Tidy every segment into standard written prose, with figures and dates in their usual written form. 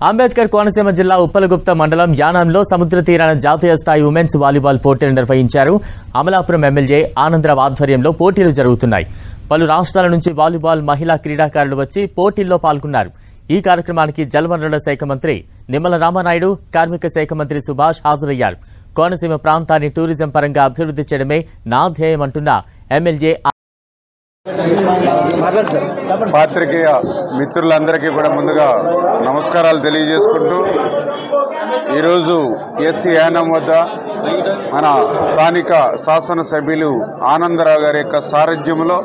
అంబేద్కర్ కోనసీమ జిల్లా ఉప్పలగుప్త మండలం యానంలో సముద్ర తీరాన జాతీయ స్థాయి ఉమెన్స్ వాలీబాల్ పోటీలు నిర్వహించారు. అమలాపురం ఎమ్మెల్యే ఆనందరావు ఆధ్వర్యంలో పోటీలు జరుగుతున్నాయి. పలు రాష్ట్రాల నుంచి వాలీబాల్ మహిళా క్రీడాకారులు వచ్చి పోటీల్లో పాల్గొన్నారు. ఈ కార్యక్రమానికి జలవనరుల శాఖ మంత్రి నిమ్మల రామానాయుడు, కార్మిక శాఖ మంత్రి సుభాష్ హాజరయ్యారు. కోనసీమ ప్రాంతాన్ని టూరిజం పరంగా అభివృద్ధి చేయడమే నా ధ్యేయమంటున్న ఎమ్మెల్యే పాత్రికేయ మిత్రులందరికీ కూడా ముందుగా నమస్కారాలు తెలియజేసుకుంటూ ఈరోజు ఎస్సీ యానం వద్ద మన స్థానిక శాసనసభ్యులు ఆనందరావు గారి యొక్క సారథ్యంలో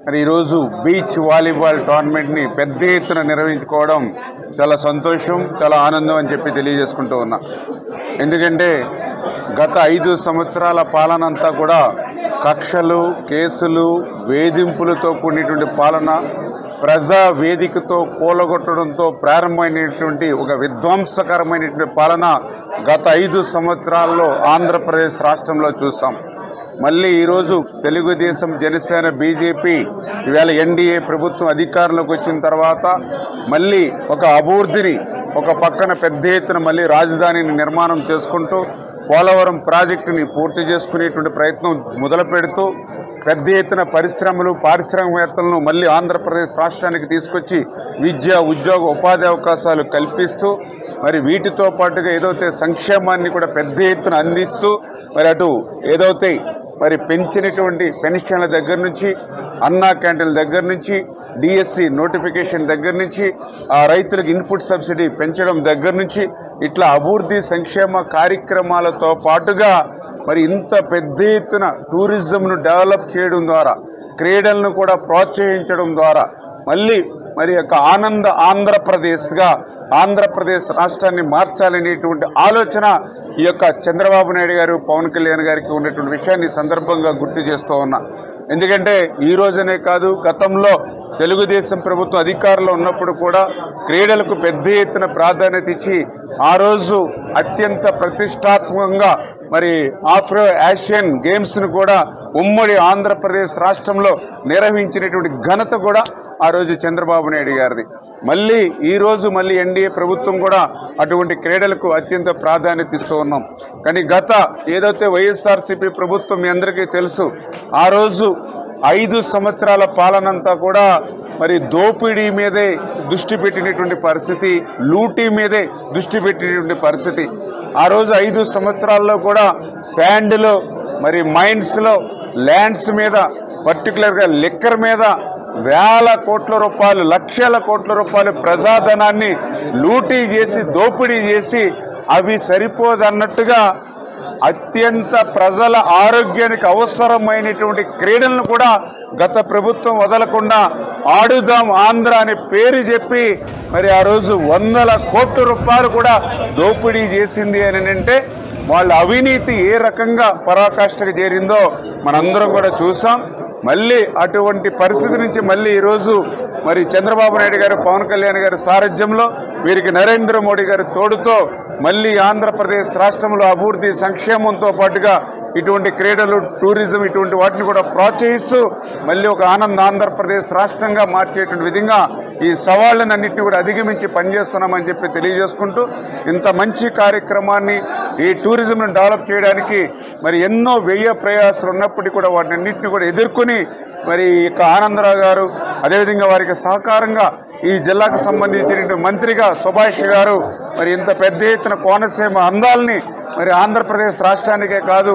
మరి ఈరోజు బీచ్ వాలీబాల్ టోర్నమెంట్ని పెద్ద ఎత్తున నిర్వహించుకోవడం చాలా సంతోషం, చాలా ఆనందం అని చెప్పి తెలియజేసుకుంటూ ఉన్నా. ఎందుకంటే గత 5 సంవత్సరాల పాలన అంతా కూడా కక్షలు, కేసులు, వేధింపులతో కూడినటువంటి పాలన, ప్రజా వేదికతో కూలగొట్టడంతో ప్రారంభమైనటువంటి ఒక విధ్వంసకరమైనటువంటి పాలన గత 5 సంవత్సరాల్లో ఆంధ్రప్రదేశ్ రాష్ట్రంలో చూసాం. మళ్ళీ ఈరోజు తెలుగుదేశం, జనసేన, బీజేపీ ఇవాళ ఎన్డీఏ ప్రభుత్వం అధికారంలోకి వచ్చిన తర్వాత మళ్ళీ ఒక అభివృద్ధిని ఒక పక్కన పెద్ద ఎత్తున మళ్ళీ రాజధానిని నిర్మాణం చేసుకుంటూ పోలవరం ప్రాజెక్టుని పూర్తి చేసుకునేటువంటి ప్రయత్నం మొదలు పెడుతూ పెద్ద ఎత్తున పరిశ్రమలు, పారిశ్రామికవేత్తలను మళ్ళీ ఆంధ్రప్రదేశ్ రాష్ట్రానికి తీసుకొచ్చి విద్య, ఉద్యోగ, ఉపాధి అవకాశాలు కల్పిస్తూ మరి వీటితో పాటుగా ఏదైతే సంక్షేమాన్ని కూడా పెద్ద ఎత్తున అందిస్తూ మరి అటు ఏదైతే మరి పెంచినటువంటి పెన్షన్ల దగ్గర నుంచి, అన్నా క్యాంటీన్ల దగ్గర నుంచి, డిఎస్సి నోటిఫికేషన్ దగ్గర నుంచి, ఆ రైతులకు ఇన్పుట్ సబ్సిడీ పెంచడం దగ్గర నుంచి ఇట్లా అభివృద్ధి సంక్షేమ కార్యక్రమాలతో పాటుగా మరి ఇంత పెద్ద ఎత్తున టూరిజంను డెవలప్ చేయడం ద్వారా, క్రీడలను కూడా ప్రోత్సహించడం ద్వారా మళ్ళీ మరి యొక్క ఆనంద ఆంధ్రప్రదేశ్గా ఆంధ్రప్రదేశ్ రాష్ట్రాన్ని మార్చాలనేటువంటి ఆలోచన ఈ యొక్క చంద్రబాబు నాయుడు గారు, పవన్ కళ్యాణ్ గారికి ఉన్నటువంటి విషయాన్ని సందర్భంగా గుర్తు చేస్తూ ఉన్నా. ఎందుకంటే ఈ రోజునే కాదు, గతంలో తెలుగుదేశం ప్రభుత్వం అధికారంలో ఉన్నప్పుడు కూడా క్రీడలకు పెద్ద ఎత్తున ప్రాధాన్యత ఇచ్చి ఆ రోజు అత్యంత ప్రతిష్టాత్మకంగా మరి ఆఫ్రో ఆసియన్ గేమ్స్ను కూడా ఉమ్మడి ఆంధ్రప్రదేశ్ రాష్ట్రంలో నిర్వహించినటువంటి ఘనత కూడా ఆ రోజు చంద్రబాబు నాయుడు గారిది. మళ్ళీ ఈరోజు మళ్ళీ ఎన్డీఏ ప్రభుత్వం కూడా అటువంటి క్రీడలకు అత్యంత ప్రాధాన్యత ఇస్తూ ఉన్నాం. కానీ గత ఏదైతే వైఎస్ఆర్సీపీ ప్రభుత్వం మీ అందరికీ తెలుసు, ఆ రోజు 5 సంవత్సరాల పాలనంతా కూడా మరి దోపిడీ మీదే దృష్టి పెట్టినటువంటి పరిస్థితి, లూటీ మీదే దృష్టి పెట్టినటువంటి పరిస్థితి. ఆ రోజు 5 సంవత్సరాల్లో కూడా శాండ్లో, మరి మైన్స్లో, ల్యాండ్స్ మీద, పర్టికులర్గా లిక్కర్ మీద వేల కోట్ల రూపాయలు, లక్షల కోట్ల రూపాయలు ప్రజాధనాన్ని లూటీ చేసి, దోపిడీ చేసి అవి సరిపోదన్నట్టుగా అత్యంత ప్రజల ఆరోగ్యానికి అవసరమైనటువంటి క్రీడలను కూడా గత ప్రభుత్వం వదలకుండా ఆడుదాం ఆంధ్ర అనే పేరు చెప్పి మరి ఆ రోజు వందల కోట్ల రూపాయలు కూడా దోపిడీ చేసింది అని అంటే వాళ్ళ అవినీతి ఏ రకంగా పరాకాష్ఠకు చేరిందో మనందరం కూడా చూసాం. మళ్ళీ అటువంటి పరిస్థితి నుంచి మళ్ళీ ఈరోజు మరి చంద్రబాబు నాయుడు గారు, పవన్ కళ్యాణ్ గారి సారథ్యంలో వీరికి నరేంద్ర మోడీ గారి తోడుతో మళ్ళీ ఆంధ్రప్రదేశ్ రాష్ట్రంలో అభివృద్ధి సంక్షేమంతో పాటుగా ఇటువంటి క్రీడలు, టూరిజం ఇటువంటి వాటిని కూడా ప్రోత్సహిస్తూ మళ్ళీ ఒక ఆంధ్రప్రదేశ్ రాష్ట్రంగా మార్చేటువంటి విధంగా ఈ సవాళ్ళనన్నింటినీ కూడా అధిగమించి పనిచేస్తున్నామని చెప్పి తెలియజేసుకుంటూ ఇంత మంచి కార్యక్రమాన్ని, ఈ టూరిజంను డెవలప్ చేయడానికి మరి ఎన్నో వ్యయ ప్రయాసాలు ఉన్నప్పటికీ కూడా వాటినన్నింటినీ కూడా ఎదుర్కొని మరి ఇక ఆనందరావు గారు, అదేవిధంగా వారికి సహకారంగా ఈ జిల్లాకు సంబంధించిన మంత్రిగా సుభాష్ గారు మరి ఇంత పెద్ద ఎత్తున కోనసీమ అందాలని మరి ఆంధ్రప్రదేశ్ రాష్ట్రానికే కాదు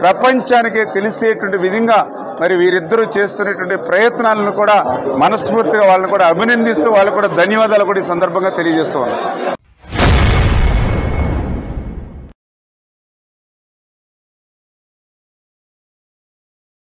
ప్రపంచానికే తెలిసేటువంటి విధంగా మరి వీరిద్దరూ చేస్తున్నటువంటి ప్రయత్నాలను కూడా మనస్ఫూర్తిగా వాళ్ళని కూడా అభినందిస్తూ వాళ్ళకు కూడా ధన్యవాదాలు కూడా ఈ సందర్భంగా తెలియజేస్తూ ఉన్నాను.